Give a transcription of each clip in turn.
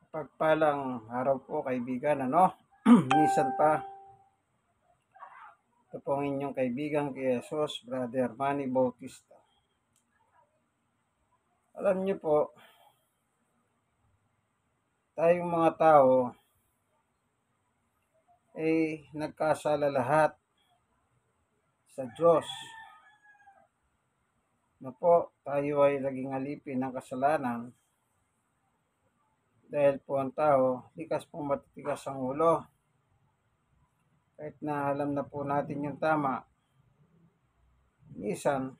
Pagpalang araw po kaibigan, minsan pa, ito po ang inyong kaibigan kay Jesus, Brother Manny Bautista. Alam niyo po, tayong mga tao ay nagkasala lahat sa Diyos. Tayo ay naging alipin ng kasalanan dahil po ang tao, likas pong matitigas ang ulo. Kahit na alam na po natin yung tama, minsan,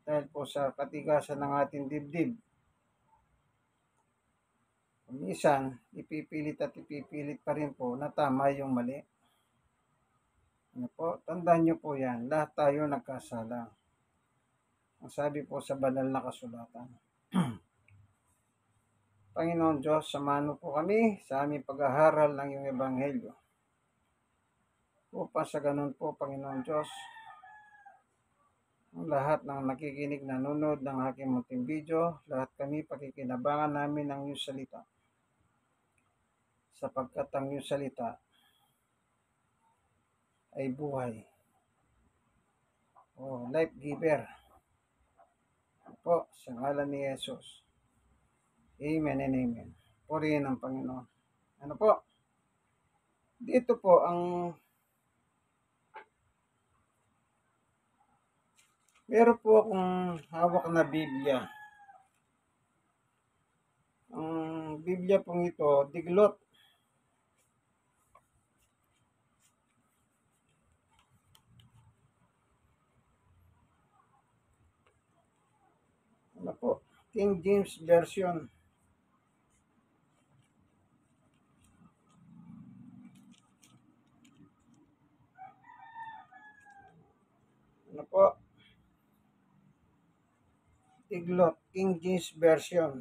dahil po sa katigasan ng ating dibdib, minsan, ipipilit pa rin po na tama yung mali. Tandaan nyo po yan, lahat tayo nagkasala. Ang sabi po sa banal na kasulatan. Panginoon Diyos, samahan mo po kami sa aming pag-aaral ng iyong ebanghelyo. Upang sa ganun po, Panginoon Diyos, ang lahat ng nakikinig, nanonood ng aking munting video, lahat kami pakikinabangan namin ng iyong salita. Sapagkat ang iyong salita ay buhay. Life giver. Sa ngalan ni Jesus. Amen and amen. Purihin ang Panginoon. Dito po ang meron po akong hawak na Biblia. Ang Biblia pong ito, diglot. King James Version. Diglot, King James Version.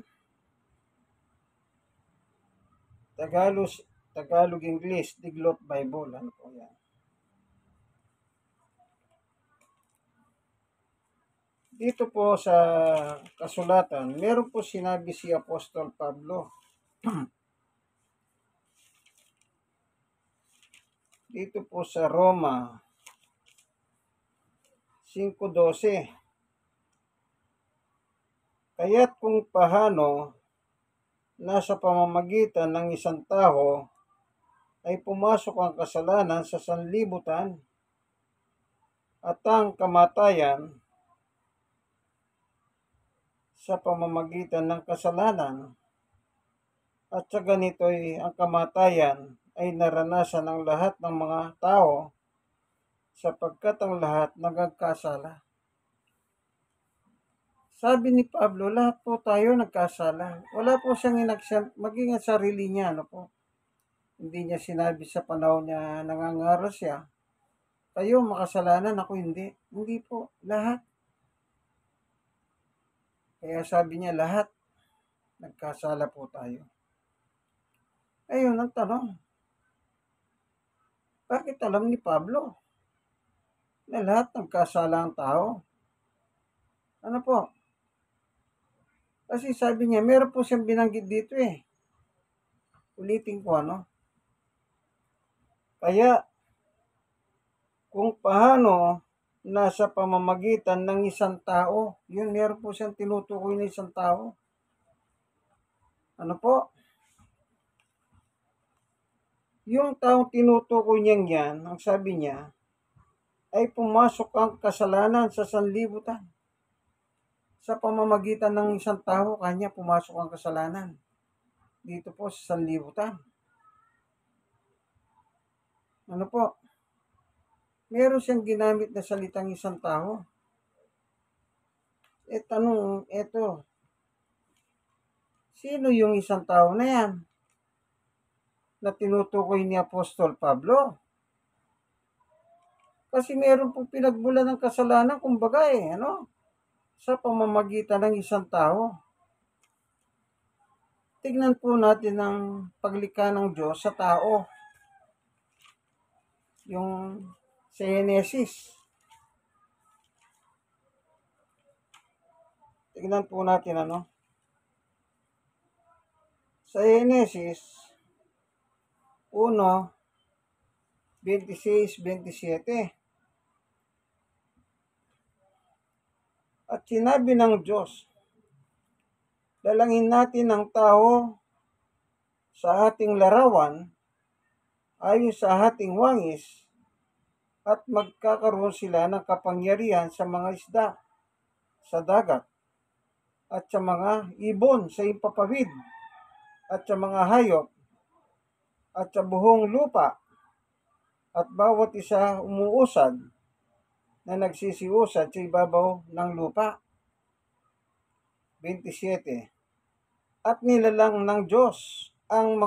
Tagalog English, Diglot Bible. Yan? Dito po sa kasulatan, meron po sinabi si Apostol Pablo. Dito po sa Roma 5:12. Kaya't kung paano nasa pamamagitan ng isang tao ay pumasok ang kasalanan sa sanlibutan at ang kamatayan sa pamamagitan ng kasalanan, at sa ganito'y ang kamatayan ay naranasan ng lahat ng mga tao sapagkat ang lahat nagkasala. Sabi ni Pablo, lahat po tayo nagkasala. Wala po siyang inaksyon, maging ang sarili niya. Hindi niya sinabi sa panahon niya nangangaral siya, kayo makasalanan, ako hindi. Hindi po, lahat. Kaya sabi niya, lahat nagkasala po tayo. Ayun ang tanong. Bakit alam ni Pablo na lahat nagkasala ang tao? Kasi sabi niya, meron po siyang binanggit dito Ulitin ko Kaya, kung paano nasa pamamagitan ng isang tao, yun meron po siyang tinutukoy na isang tao. Yung taong tinutukoy niyang yan, ang sabi niya, ay pumasok ang kasalanan sa sanlibutan. Sa pamamagitan ng isang tao, kanya pumasok ang kasalanan. Dito po sa sanlibutan. Meron siyang ginamit na salitang isang tao. Sino yung isang tao na yan na tinutukoy ni Apostol Pablo? Kasi meron pong pinagmulan ng kasalanan, kumbaga sa pamamagitan ng isang tao. Tignan po natin ang paglikha ng Diyos sa tao. Yung sa Genesis. Tignan po natin sa Genesis 1:26-27. At sinabi ng Diyos, dalangin natin ang tao sa ating larawan, ayon sa ating wangis, at magkakaroon sila ng kapangyarihan sa mga isda sa dagat, at sa mga ibon sa impapawid, at sa mga hayop, at sa buhong lupa, at bawat isa umuusad na nagsisiusad sa ibabaw ng lupa. 27. At nilalang ng Diyos ang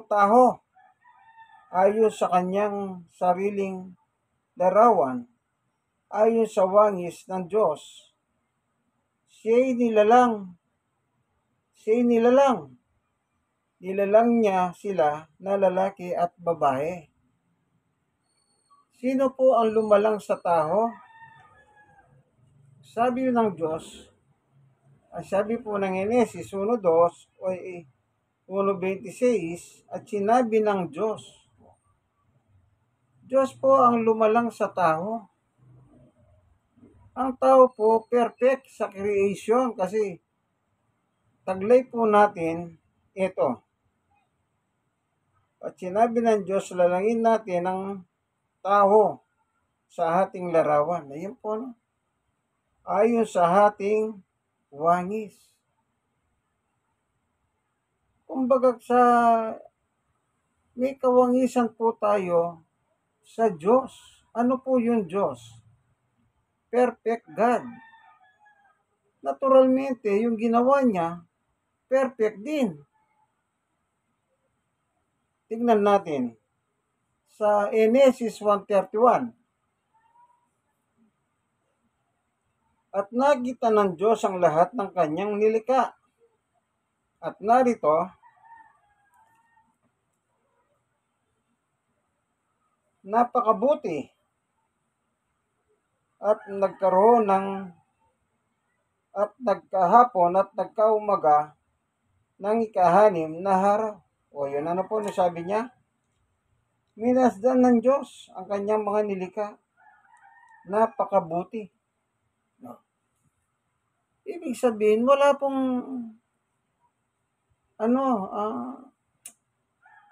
tao ayon sa kanyang sariling larawan, ayon sa wangis ng Diyos. Siya'y nilalang. Nilalang niya sila na lalaki at babae. Sino po ang lumalang sa tao? Sabi ng Diyos, sabi po ng Genesis 1:2 o 1:26, at sinabi ng Diyos. Diyos po ang lumalang sa tao. Ang tao po perfect sa creation kasi taglay po natin ito. At sinabi ng Diyos, lalangin natin ang tao sa ating larawan. Ayun po, no? Ayon sa ating wangis. Kumbaga may kawangisan po tayo sa Diyos. Ano po yung Diyos? Perfect God. Naturalmente, yung ginawa niya, perfect din. Tingnan natin sa Genesis 1:31. At nakita ng Diyos ang lahat ng kanyang nilikha. At narito, napakabuti at nagkahapon at nagkaumaga ng ika-6 na araw. O yun, ano po nasabi niya? Minasdan ng Diyos ang kanyang mga nilikha. Napakabuti. No. Ibig sabihin, wala pong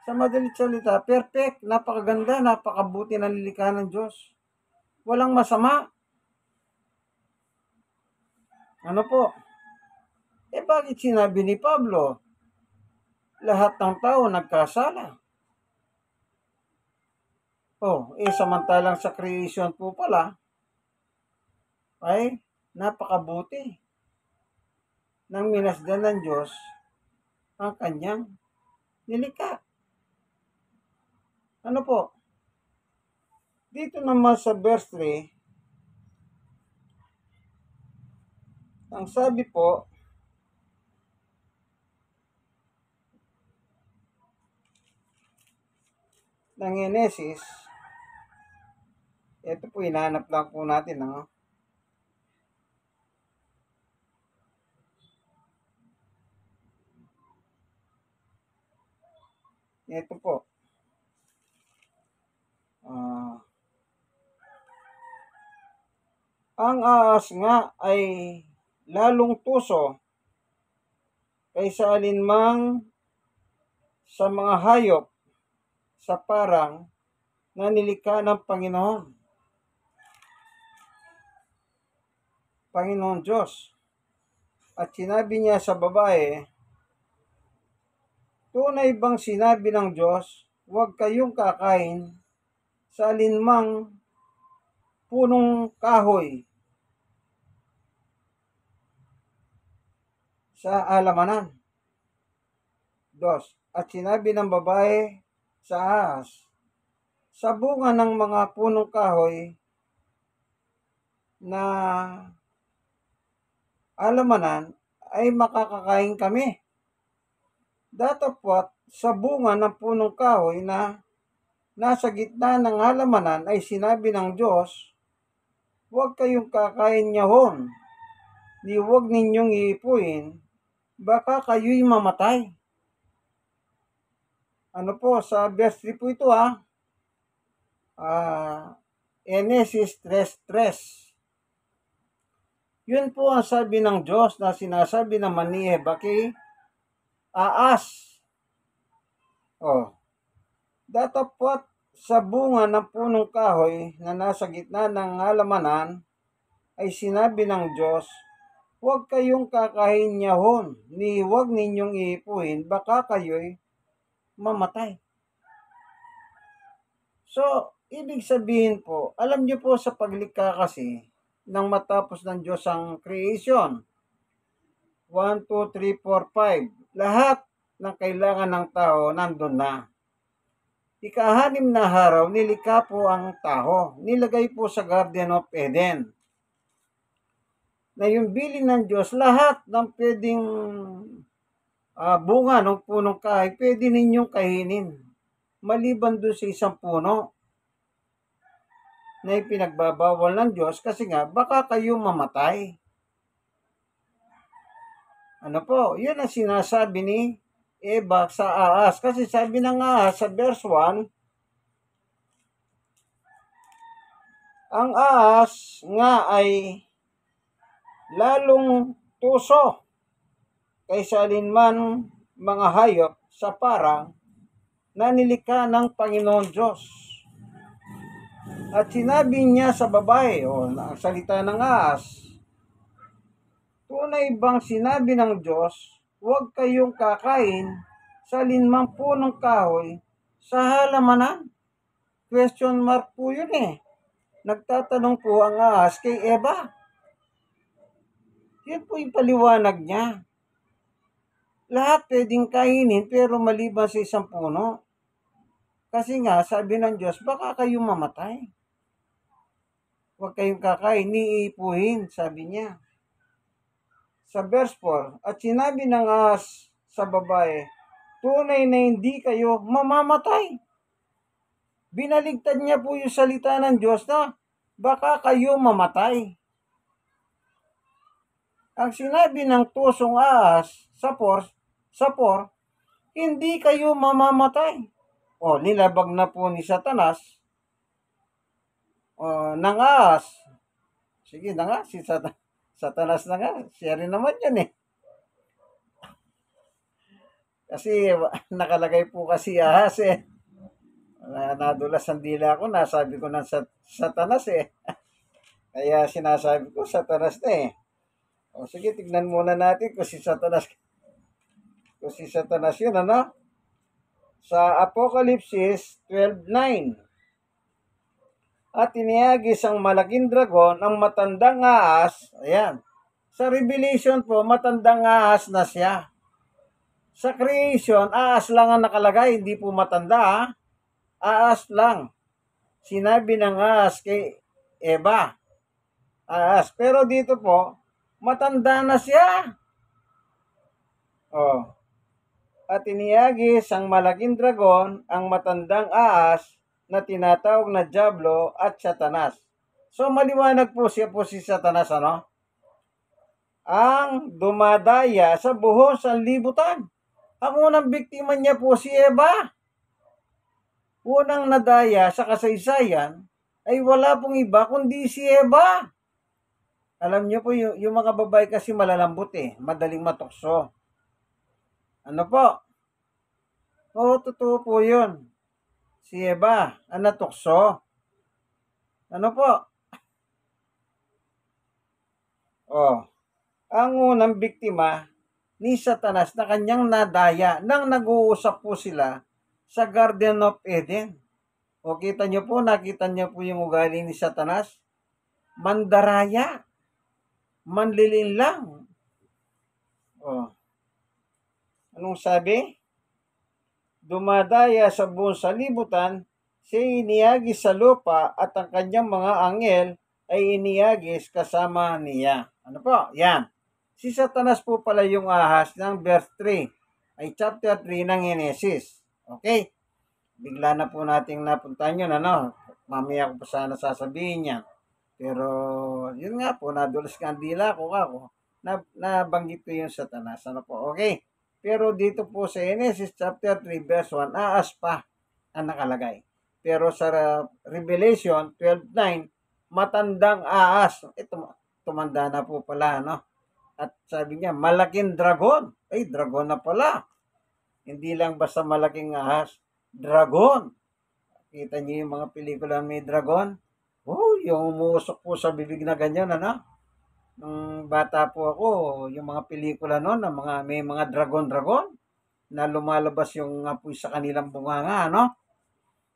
sa madalit salita, perfect, napakaganda, napakabuti ng nilikha ng Diyos. Walang masama. Ano po? Bakit sinabi ni Pablo, lahat ng tao nagkasala? Samantalang sa creation po pala, ay napakabuti nang minasdan ng Diyos ang kanyang nilikha. Ano po? Dito naman sa verse 3, ang sabi po, ng Genesis, ito po, hinahanap lang po natin, ito po. Ang ahas nga ay lalong tuso kaysa alinmang sa mga hayop sa parang na nilikha ng Panginoon Diyos. At sinabi niya sa babae, tunay bang sinabi ng Diyos, huwag kayong kakain sa alinmang punong kahoy sa alamanan? 2. At sinabi ng babae sa ahas, sa bunga ng mga punong kahoy na alamanan ay makakakain kami. Datapwat sa bunga ng punong kahoy na nasa gitna ng halamanan ay sinabi ng Diyos, huwag kayong kakain niyahon, ni huwag ninyong iipuin, baka kayo'y mamatay. Ano po, sa verse 3 po ito Enesis 3:3. Yun po ang sabi ng Diyos na sinasabi naman ni Eva kay Aas. Datapwat sa bunga ng punong kahoy na nasa gitna ng halamanan ay sinabi ng Diyos, huwag kayong kakain niyahon, ni huwag ninyong iipuhin, baka kayo'y mamatay. So, ibig sabihin po, alam niyo po sa paglikha kasi, nang matapos ng Diyos ang creation, 1, 2, 3, 4, 5, lahat ng kailangan ng tao nandun na. Ika-6 na araw, nilikha po ang tao. Nilagay po sa Garden of Eden. Na yung bilin ng Diyos, lahat ng pwedeng bunga ng punong kahoy, pwede ninyong kainin. Maliban doon sa isang puno na ipinagbabawal ng Diyos kasi nga, baka kayo mamatay. Ano po, yun ang sinasabi ni Eva sa Aas. Kasi sabi ng Aas sa verse 1, ang Aas nga ay lalong tuso kaysa alinman mga hayop sa parang na nilikha ng Panginoon Diyos. At sinabi niya sa babae, ang salita ng Aas, tunay bang sinabi ng Diyos, huwag kayong kakain sa alinmang punong kahoy sa halamanan? Question mark po yun eh. Nagtatanong po ang Aas kay Eva. Yun po yung paliwanag niya. Lahat pwedeng kainin pero maliban sa isang puno. Kasi nga, sabi ng Diyos, baka kayong mamatay. Huwag kayong kakain, niipuhin, sabi niya. Sa verse 4, at sinabi ng Aas sa babae, tunay na hindi kayo mamamatay. Binaligtad niya po yung salita ng Diyos na baka kayo mamatay. Ang sinabi ng tusong Aas sa 4, hindi kayo mamamatay. Nilabag na po ni Satanas ng Aas. Sige na nga, si Satanas na nga. Siya rin naman yan eh. Kasi nakalagay po kasi Ahas eh. Nadulas ang dila ko, nasabi ko ng Satanas eh. Kaya sinasabi ko, Satanas na eh. Sige, tignan muna natin kung si Satanas yun, ano? Sa Apokalipsis 12:9. At inihagis ang malaking dragon, ang matandang ahas. Ayan. Sa Revelation po, matandang ahas na siya. Sa creation, ahas lang ang nakalagay, hindi po matanda. Ahas lang. Sinabi ng ahas kay Eva. Ahas. Pero dito po, matanda na siya. At inihagis ang malaking dragon, ang matandang ahas, na tinatawag na Diablo at Satanas. So maliwanag po si Satanas, ano? Ang dumadaya sa buhos ang libutan. Ang unang biktima niya po si Eva. Unang nadaya sa kasaysayan ay wala pong iba kundi si Eva. Alam niyo po, yung mga babae kasi malalambot eh, madaling matukso. Ano po? Totoo po yun. Si Eva, ang natukso. Ano po? Ang unang biktima ni Satanas na kanyang nadaya nang nag-uusap po sila sa Garden of Eden. Nakita niyo po yung ugali ni Satanas? Mandaraya. Manlilin lang. Anong sabi? Dumadaya sa buong salibutan, siya iniyagis sa lupa at ang kanyang mga anghel ay iniyagis kasama niya. Ano po? Yan. Si Satanas po pala yung ahas ng verse 3 ay chapter 3 ng Genesis. Okay? Bigla na po nating napuntahan yun, ano? Mamaya ko pa sana sasabihin yan. Pero, yun nga po, nadulas ka ang dila ko ako. Nabanggit ko yung Satanas. Ano po? Okay? Pero dito po sa Genesis chapter 3 verse 1, aas pa ang nakalagay. Pero sa Revelation 12:9, matandang aas. Ito, tumanda na po pala, no? At sabi niya, malaking dragon. Ay, dragon na pala. Hindi lang basta malaking ahas. Dragon. Kita niyo yung mga pelikula may dragon? Oh, yung umusok po sa bibig na ganyan, ano? Nung bata po ako, yung mga pelikula noon, na may mga dragon-dragon na lumalabas yung apoy sa kanilang bunganga, ano?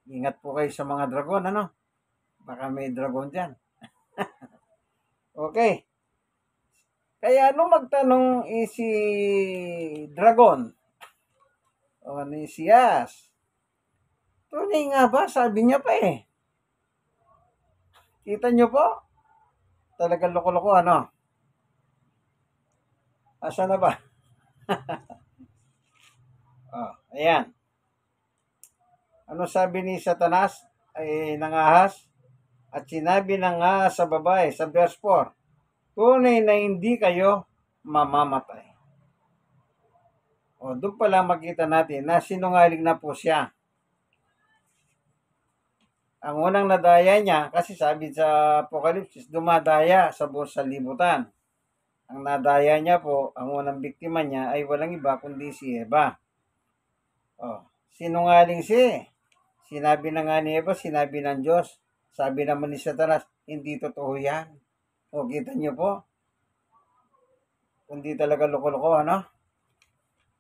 Ingat po kayo sa mga dragon, ano? Baka may dragon dyan. Okay. Kaya nung magtanong si dragon, o ni Siyas, tunay nga ba? Sabi niya pa eh. Kita niyo po? Talagang loko-loko, ano? Asa na ba? Ayan. Ano sabi ni Satanas ay nangahas? At sinabi na nga sa babae sa verse 4, tunay na hindi kayo mamamatay. O, doon pala makita natin na sinungaling na po siya. Ang unang nadaya niya, kasi sabi sa Apocalypse, dumadaya sa buong sanlibutan. Ang nadaya niya po, ang unang biktima niya ay walang iba kundi si Eva. O, sinungaling siya. Sinabi na nga ni Eva, sinabi ng Diyos. Sabi naman ni Satanas, hindi totoo yan. O, kita niyo po? Kundi talaga loko-loko, ano?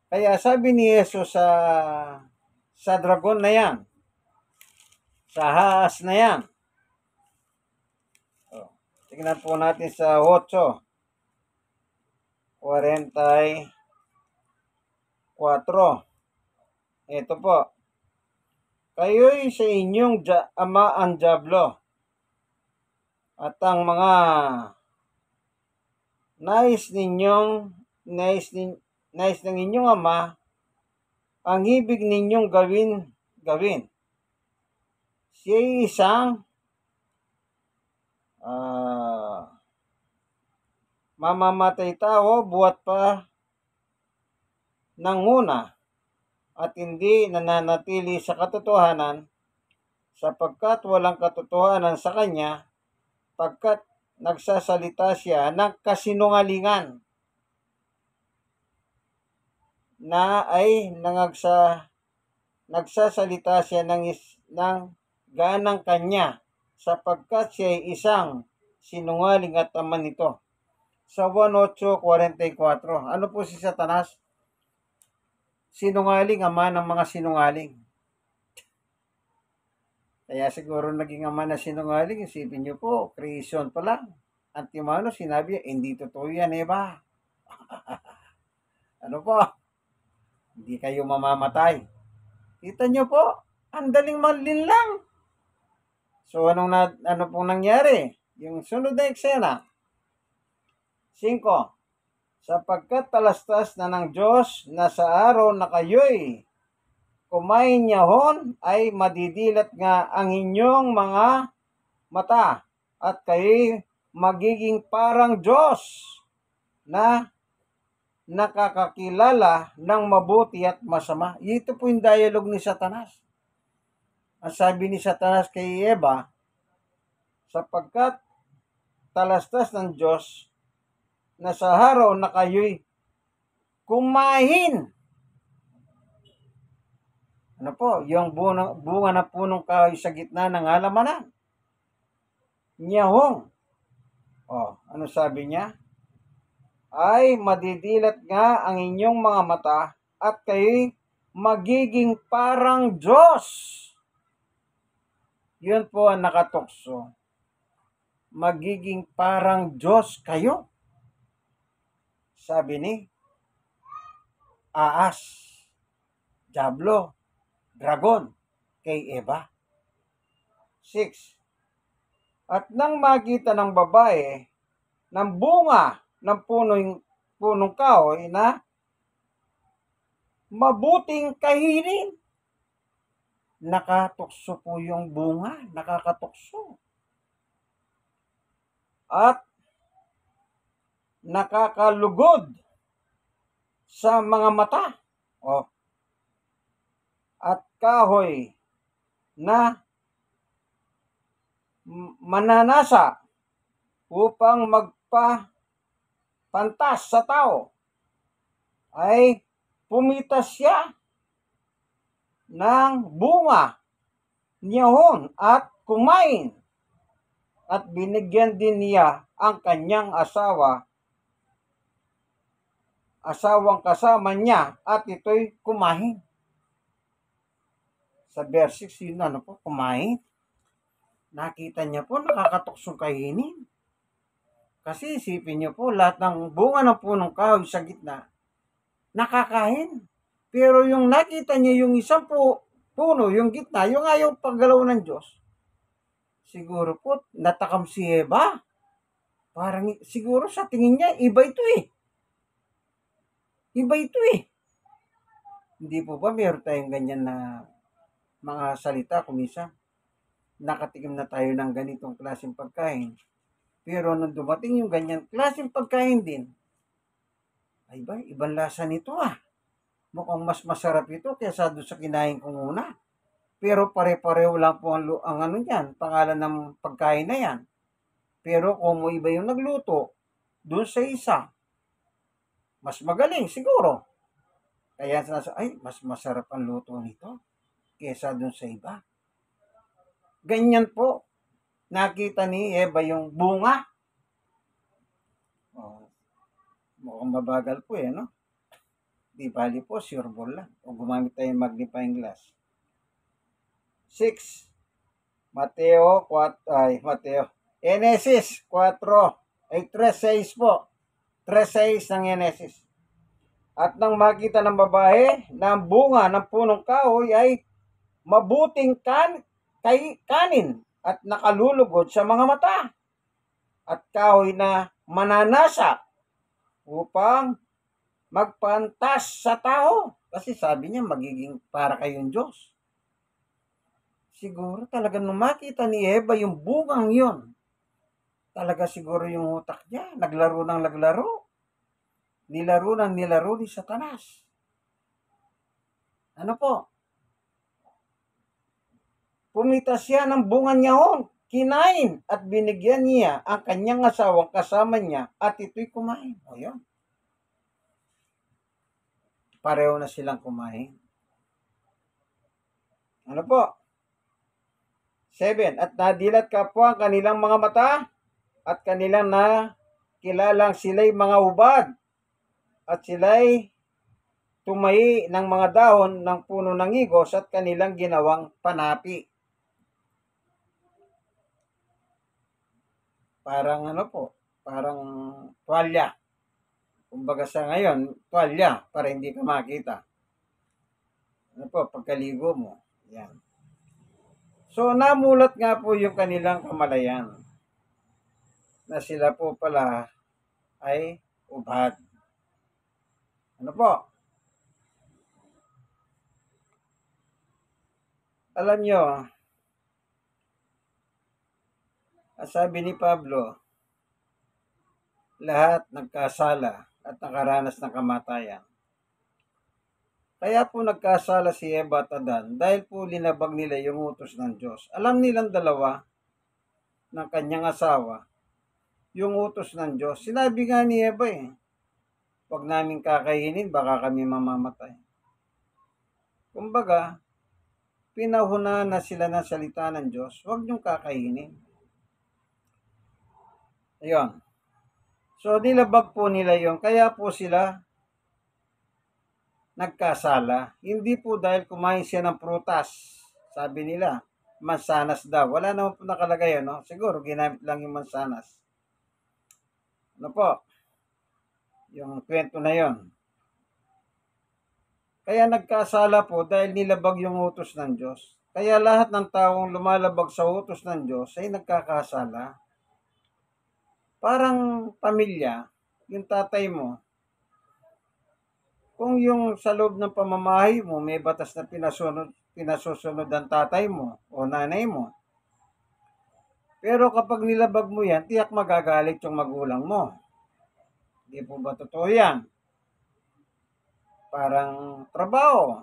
Kaya sabi ni Jesus sa dragon na yan, sa haas na yan. O, tingnan po natin sa 8:44. Ito po. Kayo'y sa inyong ama ang diablo, at ang mga nais ng inyong ama, ang ibig ninyong gawin. Siya'y isang mamamatay tao buhat pa ng una at hindi nananatili sa katotohanan, sapagkat walang katotohanan sa kanya, pagkat nagsasalita siya ng kasinungalingan na ay nagsasalita siya ng ganang kanya, sapagkat siya ay isang sinungaling at ama nito. Sa 1:8:44, ano po si Satanas? Sinungaling, ama ng mga sinungaling. Kaya siguro naging ama na sinungaling, isipin niyo po, creation pa lang. Antimano, sinabi, hindi totoo yan, Eva. Ano po? Hindi kayo mamamatay. Kita niyo po, ang daling malinlang. So, ano pong nangyari? Yung sunod na eksena. 5. Sapagkat talastas na ng Diyos na sa araw na kayo'y kumain niyahon ay madidilat nga ang inyong mga mata at kayo'y magiging parang Diyos na nakakakilala ng mabuti at masama. Ito po yung dialogue ni Satanas. Ang sabi ni Satanas kay Eva, sapagkat talastas ng Diyos na sa araw na kayo'y kumain. Ano po? Yung bunga na punong kahoy sa gitna ng halamanan. Nyahong. O, ano sabi niya? Ay madidilat nga ang inyong mga mata at kayo'y magiging parang Diyos. Yun po ang nakatukso. Magiging parang Diyos kayo. Sabi ni Aas, Diablo, Dragon, kay Eva. 6. At nang makita ng babae ng bunga ng punong kahoy na mabuting kainin, nakatukso po yung bunga, nakakatukso. At nakakalugod sa mga mata. O, at kahoy na mananasa upang magpapantas sa tao, ay pumitas siya ng bunga niyahon at kumain, at binigyan din niya ang kanyang asawang kasama niya, at ito'y kumain. Sa verse 6, yun po, kumain. Nakita niya po, nakakatuksong kainin. Kasi isipin niyo po, lahat ng bunga ng punong kahoy sa gitna, nakakain. Pero yung nakita niya yung isang puno, yung gitna, yung ayaw paggalaw ng Diyos, siguro po, natakam si Eva. Parang siguro sa tingin niya, iba ito eh. Iba ito eh. Hindi po ba meron tayong ganyan na mga salita kumisa? Nakatikim na tayo ng ganitong klaseng pagkain. Pero nung dumating yung ganyan klaseng pagkain din, ay ba, ibang lasa nito ah. Mukhang mas masarap ito kaysa doon sa kinain kong una. Pero pare-pareho lang po ang ano yan, pangalan ng pagkain na yan. Pero kung mo iba yung nagluto, doon sa isa, mas magaling siguro. Kaya ay, mas masarap ang luto nito kaysa doon sa iba. Ganyan po, nakita ni Eva yung bunga. Oh, mukhang mabagal po eh, no? Di bali po, sure ball lang. O gumamit tayo ng magnifying glass. 6. Genesis 4. Ay 3:6 po. 3:6 ng Genesis. At nang makita ng babae na ang bunga ng punong kahoy ay mabuting kanin at nakalulugod sa mga mata, at kahoy na mananasa upang magpantas sa tao. Kasi sabi niya, magiging para kayong Diyos. Siguro talaga nung makita ni Eva yung bungang yon, talaga siguro yung utak niya, naglaro ng naglaro. Nilaro ni Satanas. Ano po? Pumitas siya ng bunga niyahon, kinain, at binigyan niya ang kanyang asawang kasama niya, at ito'y kumain. O yun. Pareho na silang kumain. Ano po? 7. At nadilat kapwa ang kanilang mga mata, at kanilang nakilalang sila'y mga hubad, at sila'y tumahi ng mga dahon ng puno ng igos, at kanilang ginawang panapi. Parang ano po, parang tuwalya. Kumbaga sa ngayon, tuwalya para hindi ka makita. Ano po, pagkaligo mo. Yan. So, namulat nga po yung kanilang kamalayan na sila po pala ay ubad. Ano po? Alam nyo, sabi ni Pablo, lahat nagkasala at nakaranas ng kamatayan. Kaya po nagkasala si Eva at Adan dahil po linabag nila yung utos ng Diyos. Alam nilang dalawa ng kanyang asawa yung utos ng Diyos. Sinabi nga ni Eva huwag namin kakainin, baka kami mamamatay. Kumbaga, pinahunahan na sila ng salita ng Diyos, huwag niyong kakainin. Ayun. So, nilabag po nila yon, kaya po sila nagkasala. Hindi po dahil kumain siya ng prutas. Sabi nila, mansanas daw. Wala naman po nakalagay, no? Siguro, ginamit lang yung mansanas. Ano po? Yung kwento na yon. Kaya nagkasala po dahil nilabag yung utos ng Diyos. Kaya lahat ng taong lumalabag sa utos ng Diyos ay nagkakasala. Parang pamilya, yung tatay mo, kung yung sa loob ng pamamahay mo, may batas na pinasusunod ang tatay mo o nanay mo. Pero kapag nilabag mo yan, tiyak magagalit yung magulang mo. Hindi po ba totoo yan? parang trabaho.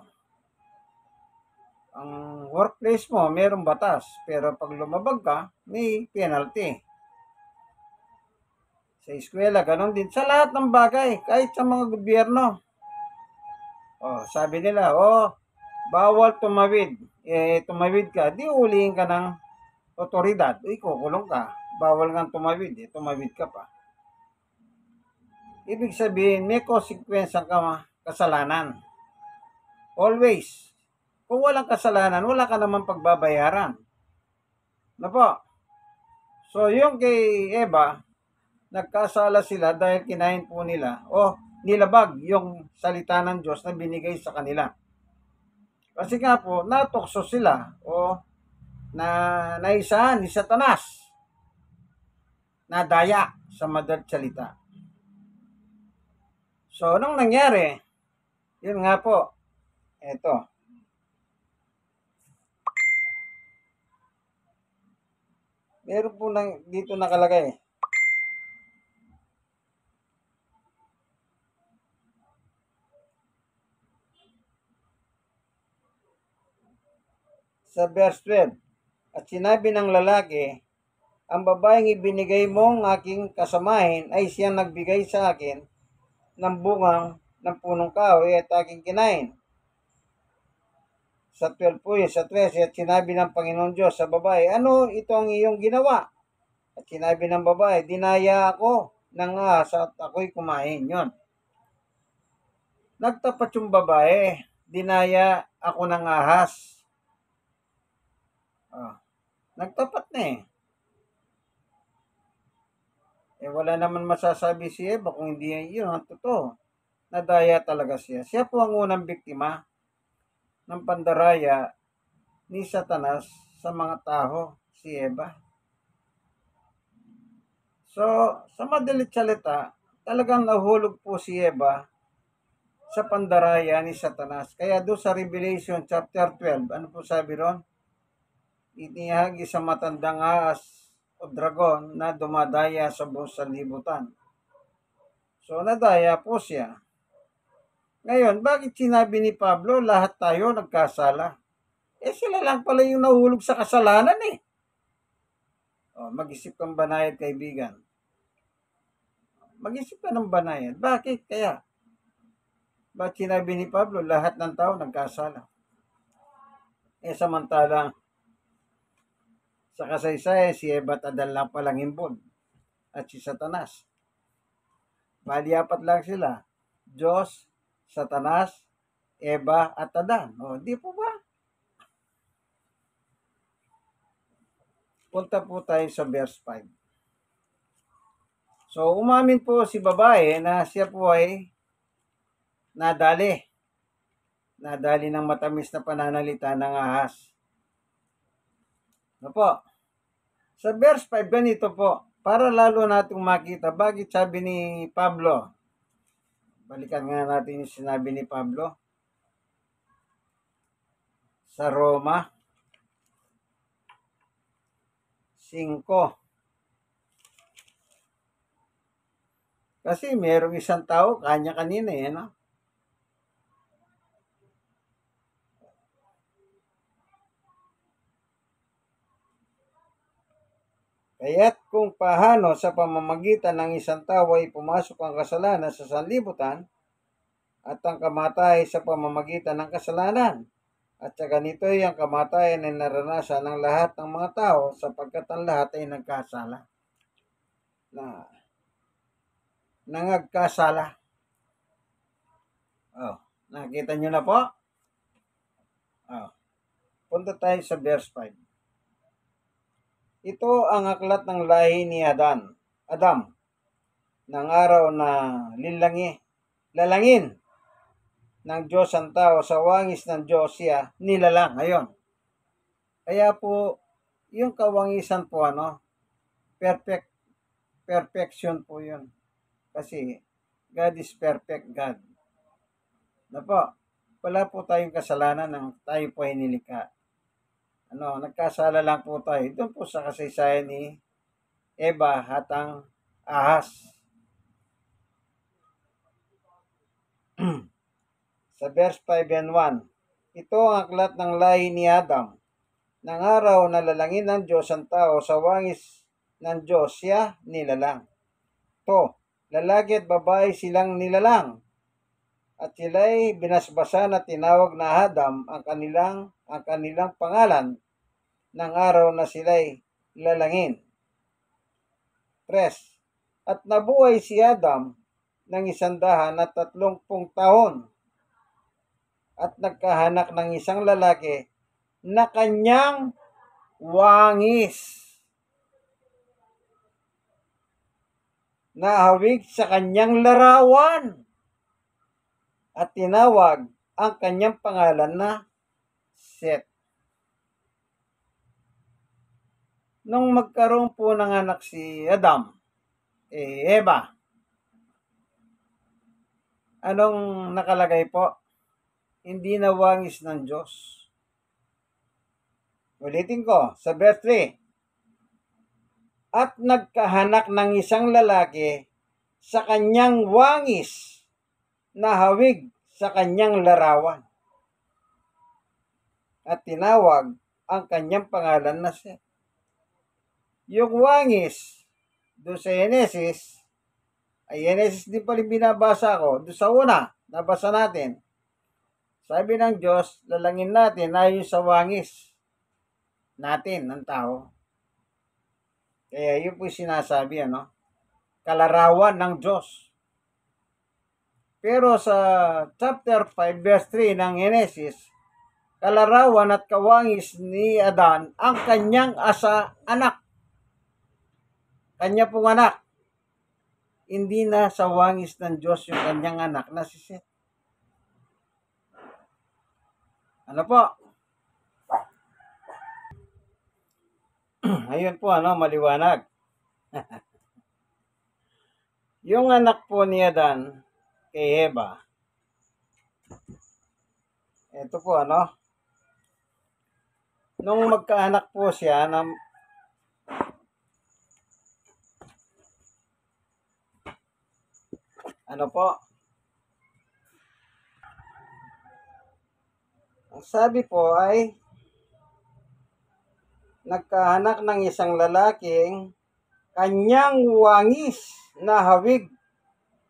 Ang workplace mo, mayroong batas. Pero pag lumabag ka, may penalty. Sa eskwela, ganun din. Sa lahat ng bagay, kahit sa mga gobyerno. Sabi nila, bawal tumawid. Tumawid ka, di ulihin ka ng otoridad. Kukulong ka. Bawal nga tumawid, tumawid ka pa. Ibig sabihin, may konsekwensya ka kasalanan. Always. Kung walang kasalanan, wala ka naman pagbabayaran. Na po? So, yung kay Eva, nagkasala sila dahil kinain po nila nilabag yung salita ng Diyos na binigay sa kanila. Kasi nga po, natukso sila na naisahan ni Satanas. Nadaya sa madalit salita. So, anong nangyari? Yun nga po. Eto. Meron po dito nakalagay. Sa verse 12. At sinabi ng lalaki, ang babaeng ibinigay mong aking kasamahin ay siyang nagbigay sa akin ng bungang ng punong kahoy at aking kinain. Sa 12 po yun, sa 13, at sinabi ng Panginoon Diyos sa babae, ano ito ang iyong ginawa? At sinabi ng babae, dinaya ako ng ahas at ako'y kumain. Yun. Nagtapat yung babae, dinaya ako ng ahas. Nagtapat na wala naman masasabi si Eva kung hindi yun ang totoo. Nadaya talaga siya. Siya po ang unang biktima ng pandaraya ni Satanas sa mga tao, si Eva. So, sa madalit salita, talagang nahulog po si Eva sa pandaraya ni Satanas. Kaya doon sa Revelation chapter 12, ano po sabi ron? Inihagi sa matandang ahas o dragon na dumadaya sa buong sanlibutan. So, nadaya po siya. Ngayon, bakit sinabi ni Pablo, lahat tayo nagkasala? Sila lang pala yung nahulog sa kasalanan Mag-isip kang banayad, kaibigan. Mag-isip ka ng banayad. Bakit kaya? Bakit sinabi ni Pablo, lahat ng tao nagkasala? Samantalang sa kasaysayan, si Eva at Adan lang palang involved. At si Satanas. Bali, apat lang sila. Diyos, Satanas, Eva at Adan. Di po ba? Punta po tayo sa verse 5. So, umamin po si babae na siya po ay nadali ng matamis na pananalita ng ahas. Po? Sa verse 5, ganito po, para lalo nating makita, bakit sabi ni Pablo, balikan nga natin yung sinabi ni Pablo, sa Roma 5. Kasi merong isang tao, kanya-kanina no? Kaya't kung paano sa pamamagitan ng isang tao ay pumasok ang kasalanan sa sanlibutan at ang kamatayan sa pamamagitan ng kasalanan. At sa ganito ay ang kamatayan ay naranasan ng lahat ng mga tao sapagkat ang lahat ay nagkasala. Nangagkasala. Nakita nyo na po? Punta tayo sa verse 5. Ito ang aklat ng lahi ni Adam ng araw na lalangin ng Diyos ang tao sa wangis ng Diyos siya nilalang. Ngayon. Kaya po, yung kawangisan po, perfection po yun. Kasi, God is perfect God. Wala po tayong kasalanan nang tayo po ay nilikha. Nagkasala lang po tayo. Doon po sa kasaysayan ni Eva at ang ahas. sa verse 5 and 1. Ito ang aklat ng lahi ni Adam. Nang araw na lalangin ng Diyos ang tao sa wangis ng Diyos, siya nilalang. To, lalaki at babae silang nilalang. At sila'y binasbasan at tinawag na Adam ang kanilang pangalan ng araw na sila'y lalangin. 3. At nabuhay si Adam ng 130 taon at nagkahanak ng isang lalaki na kanyang wangis, na hawig sa kanyang larawan, at tinawag ang kanyang pangalan na Seth. Nung magkaroon po ng anak si Adam, Eva, anong nakalagay po? Hindi na wangis ng Diyos. Ulitin ko, sa verse 3. At nagkahanak ng isang lalaki sa kanyang wangis na hawig sa kanyang larawan, at tinawag ang kanyang pangalan na Seth. Yung wangis doon sa Genesis, ay Genesis din pa rin binabasa ko. Doon sa una, nabasa natin. Sabi ng Diyos, lalangin natin ayon sa wangis natin ng tao. Kaya yun po sinasabi, kalarawan ng Diyos. Pero sa chapter 5 verse 3 ng Genesis, kalarawan at kawangis ni Adan ang kanyang anak. Kanya pong anak. Hindi na sa wangis ng Diyos yung kanyang anak na si Seth. Ano po? Ayun po, maliwanag. Yung anak po ni Adan kay Eva, ito po, nung magkaanak po siya ng ang sabi po ay nagkaanak ng isang lalaking kanyang wangis na hawig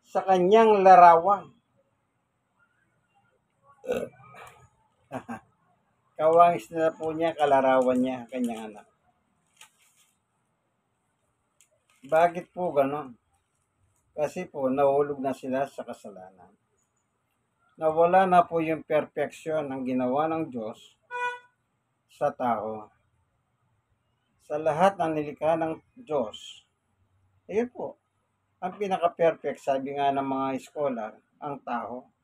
sa kanyang larawan. Kawangis na po niya, kalarawan niya, kanyang anak. Bakit po ganon? Kasi po, nahulog na sila sa kasalanan. Nawala na po yung perfection ng ginawa ng Diyos sa tao. Sa lahat ng nilikha ng Diyos, ayun po, ang pinaka-perfect, sabi nga ng mga scholar, ang tao.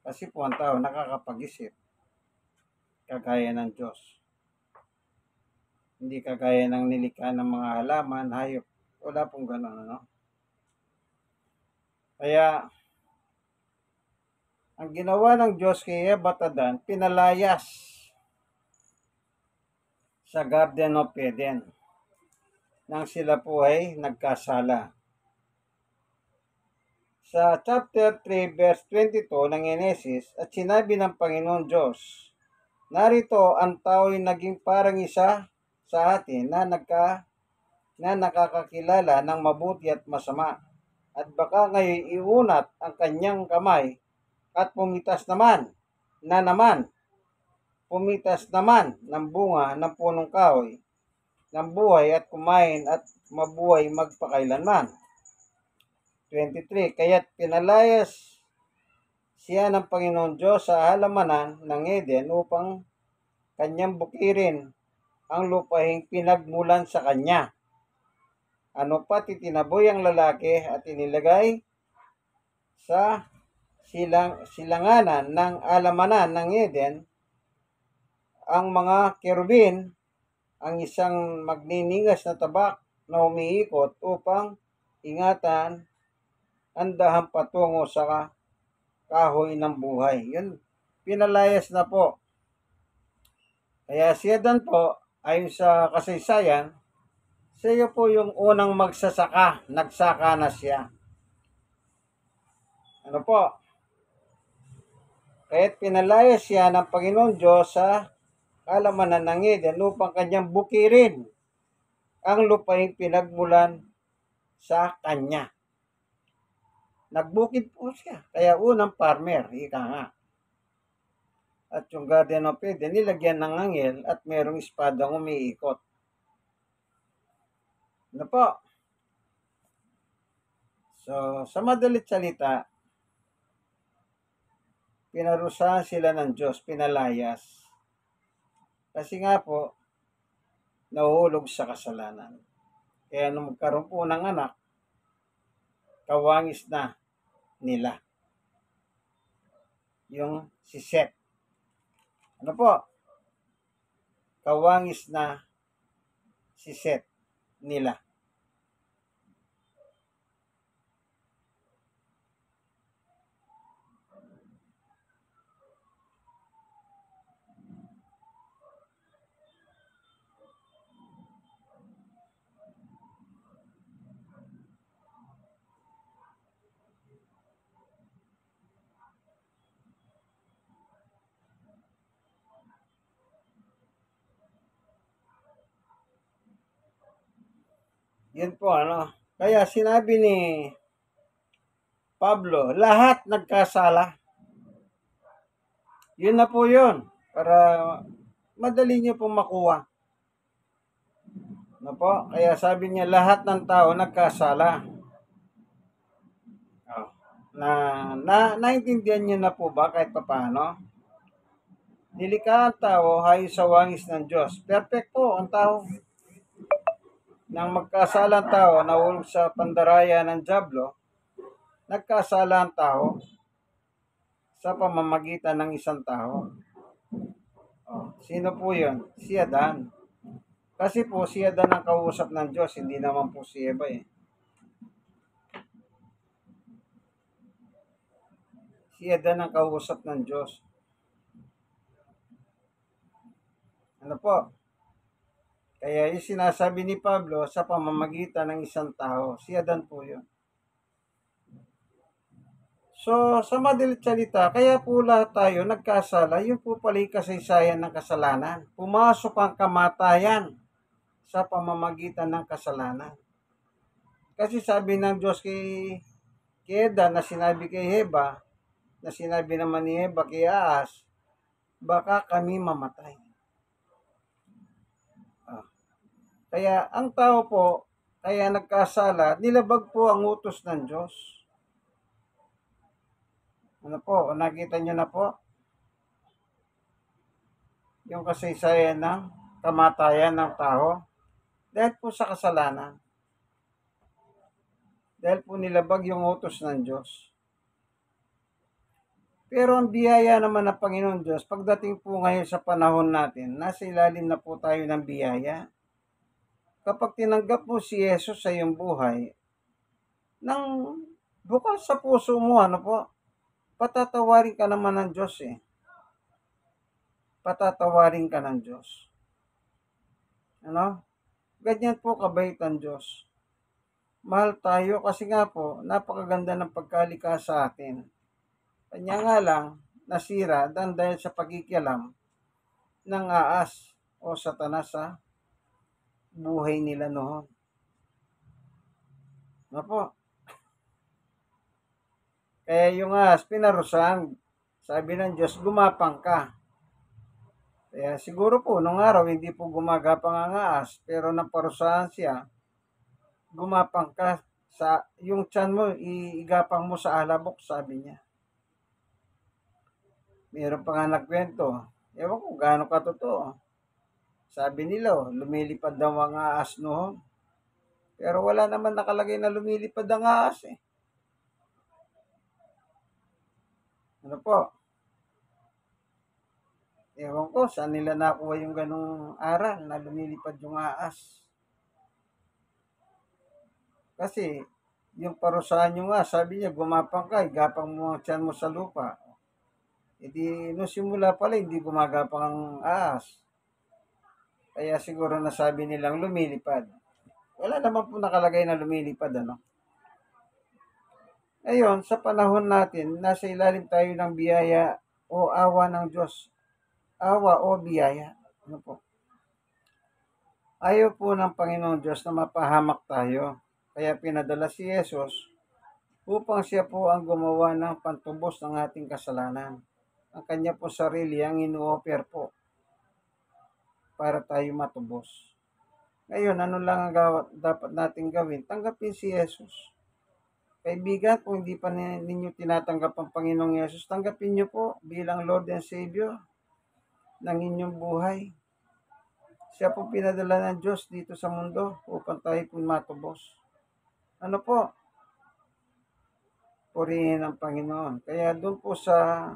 Kasi po ang tao nakakapag-isip, kagaya ng Diyos. Hindi kagaya ng nilikha ng mga halaman, hayop. Wala pong gano'n, Kaya, ang ginawa ng Diyos kay Eva at Adan, pinalayas sa Garden of Eden nang sila po ay nagkasala. Sa chapter 3 verse 22 ng Genesis, at sinabi ng Panginoon Diyos, narito ang tao ay naging parang isa sa atin na nakakakilala ng mabuti at masama, at baka ngayon iunat ang kanyang kamay at pumitas naman ng bunga ng punong kahoy ng buhay at kumain at mabuhay magpakailanman. 23. Kaya't pinalayas siya ng Panginoon Diyos sa halamanan ng Eden upang kanyang bukirin ang lupahing pinagmulan sa kanya. Titinaboy ang lalaki at inilagay sa silanganan ng alamanan ng Eden ang mga kerubin, ang isang magniningas na tabak na umiikot upang ingatan ang dahang patungo sa kahoy ng buhay. Yun, pinalayas na po. Kaya si Adan po, ayon sa kasaysayan, siya po yung unang magsasaka, nagsaka na siya. Kaya't pinalaya siya ng Panginoon Diyos sa kalamanan ng Eden upang kanyang bukirin ang lupaing pinagmulan sa kanya. Nagbukid po siya. Kaya unang farmer, ika nga. At yung Garden of Eden, nilagyan ng anghel at merong espadang umiikot. Ano po? So, sa madalit salita, pinarusahan sila ng Diyos, pinalayas. Kasi nga po, nahuhulog sa kasalanan. Kaya nung magkaroon po ng anak, kawangis na nila. Yung si Seth. Ano po? Kawangis na si Seth nila. Yun po ano. Kaya sinabi ni Pablo, lahat nagkasala. Yun na po yun. Para madali nyo pong makuha. Ano po? Kaya sabi niya, lahat ng tao nagkasala. Oh. Naintindihan nyo na po ba kahit paano? Nilikha ang tao hayo sa wangis ng Diyos. Perfecto ang tao. Nang magkasala ang tao, nahulog sa pandaraya ng dyablo, nagkasala ang tao sa pamamagitan ng isang tao. Oh, sino po yun? Si Adan. Kasi po si Adan ang kausap ng Diyos, hindi naman po si Eva eh. Si Adan ang kausap ng Diyos. Ano po? Kaya yung sinasabi ni Pablo sa pamamagitan ng isang tao, si Adan po yun. So, sa madalit salita, kaya po lahat tayo nagkasala, yun po pala yung kasaysayan ng kasalanan. Pumasok ang kamatayan sa pamamagitan ng kasalanan. Kasi sabi ng Diyos kay Adan na sinabi kay Eva, na sinabi naman ni Eva kay Ahas, baka kami mamatay. Kaya ang tao po, kaya nagkasala, nilabag po ang utos ng Diyos. Ano po, nakita nyo na po? Yung kasaysayan ng kamatayan ng tao. Dahil po sa kasalanan. Dahil po nilabag yung utos ng Diyos. Pero ang biyaya naman ng Panginoon Diyos, pagdating po ngayon sa panahon natin, nasa ilalim na po tayo ng biyaya. Kapag tinanggap mo si Jesus sa iyong buhay, nang bukas sa puso mo, ano po, patatawarin ka naman ng Diyos eh. Patatawarin ka ng Diyos. Ano? Ganyan po kabait ang Diyos. Mahal tayo kasi nga po, napakaganda ng pagkalika sa atin. Kanya nga lang, nasira dahil sa pagkikialam ng Aas o Satanas sa buhay nila noon. Ano po? Kaya yung Aas, pinarusahan. Sabi ng Diyos, gumapang ka. Kaya siguro po, nung araw, hindi po gumagapang ang Aas, pero naparusahan siya, gumapang ka sa yung tiyan mo, iigapang mo sa alabok, sabi niya. Meron pa nga nagkwento. Ewan ko gaano katotoo. Sabi nila, lumilipad daw ang aas noon. Pero wala naman nakalagay na lumilipad ang aas eh. Ano po? Ewan ko, saan nila nakuha yung ganong aral na lumilipad yung aas. Kasi, yung parusahan nyo nga, sabi niya, gumapang ka, igapang mo ang tiyan mo sa lupa. E di, nung simula pala, hindi gumagapang ang aas. Kaya siguro nasabi nilang lumilipad. Wala naman po nakalagay na lumilipad, ano? Ngayon, sa panahon natin, nasa ilalim tayo ng biyaya o awa ng Diyos. Awa o biyaya. Ano po? Ayaw po ng Panginoon Diyos na mapahamak tayo. Kaya pinadala si Jesus upang siya po ang gumawa ng pantubos ng ating kasalanan. Ang kanya po sarili ang inu-offer po para tayo matubos. Ngayon, ano lang ang dapat natin gawin? Tanggapin si Jesus. Kaibigan, kung hindi pa ninyo tinatanggap ang Panginoong Yesus, tanggapin niyo po bilang Lord and Savior ng inyong buhay. Siya po pinadala ng Diyos dito sa mundo upang tayo po matubos. Ano po? Purihin ang Panginoon. Kaya doon po sa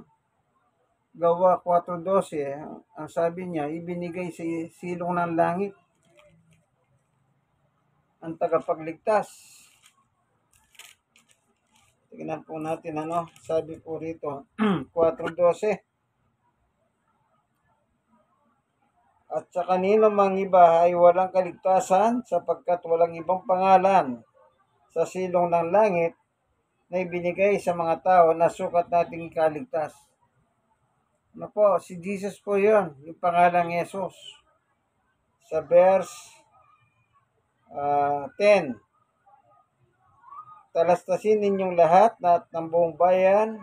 Gawa 4:12, ang sabi niya, ibinigay sa silong ng langit ang tagapagligtas. Tingnan po natin sabi po rito, 4:12. At sa kanino mang iba ay walang kaligtasan sapagkat walang ibang pangalan sa silong ng langit na ibinigay sa mga tao na sukat nating ikaligtas. Ano po, si Jesus po yun, yung pangalang Jesus. Sa verse 10, talastasin ninyong lahat ng buong bayan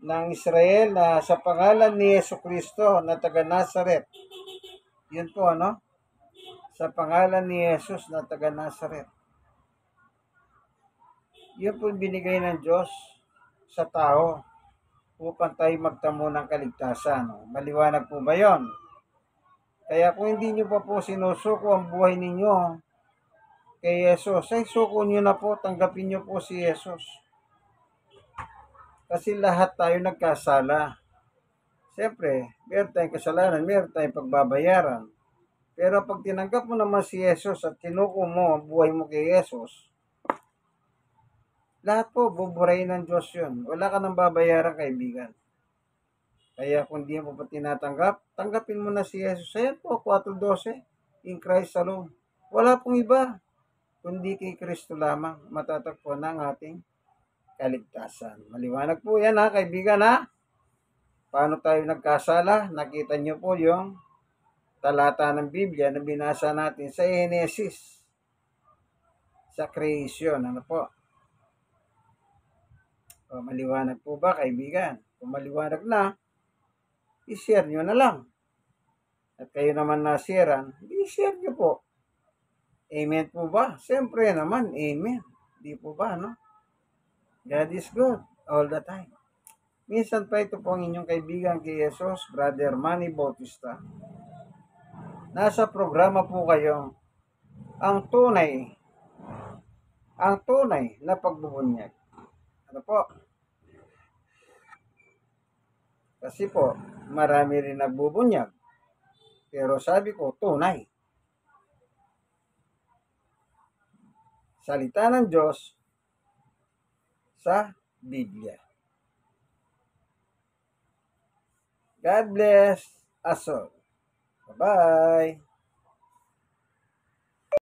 ng Israel na sa pangalan ni Jesucristo na taga Nazaret. Yun po sa pangalan ni Jesus na taga Nazaret. Yun po binigay ng Diyos sa tao upang tayo magtamo ng kaligtasan. Maliwanag po ba yon? Kaya kung hindi nyo pa po sinusuko ang buhay ninyo kay Jesus, ay suko nyo na po, tanggapin nyo po si Jesus. Kasi lahat tayo nagkasala. Siyempre, meron tayong kasalanan, meron tayong pagbabayaran. Pero pag tinanggap mo naman si Jesus at kinuko mo ang buhay mo kay Jesus, lahat po, buburahin ng Diyos yun. Wala ka nang babayaran, kaibigan. Kaya kung di mo pa tinatanggap, tanggapin mo na si Jesus. Ayan po, 4:12, in Christ alone. Wala pong iba, kundi kay Kristo lamang matatagpuan ng ating kaligtasan. Maliwanag po yan kaibigan Paano tayo nagkasala? Nakita nyo po yung talata ng Biblia na binasa natin sa Genesis, sa creation. Ano po? O, maliwanag po ba kaibigan? Kung maliwanag na, i-share nyo na lang. At kayo naman nasiran, i-share nyo po. Amen po ba? Siyempre naman, amen. Di po ba, God is good all the time. Minsan pa ito po ang inyong kaibigan kay Jesus, Brother Manny Bautista. Nasa programa po kayo, ang tunay na pagbubunyag. Ano po? Kasi po, marami rin nagbubunyag. Pero sabi ko, tunay. Salita ng Diyos sa Biblia. God bless us all. Bye-bye.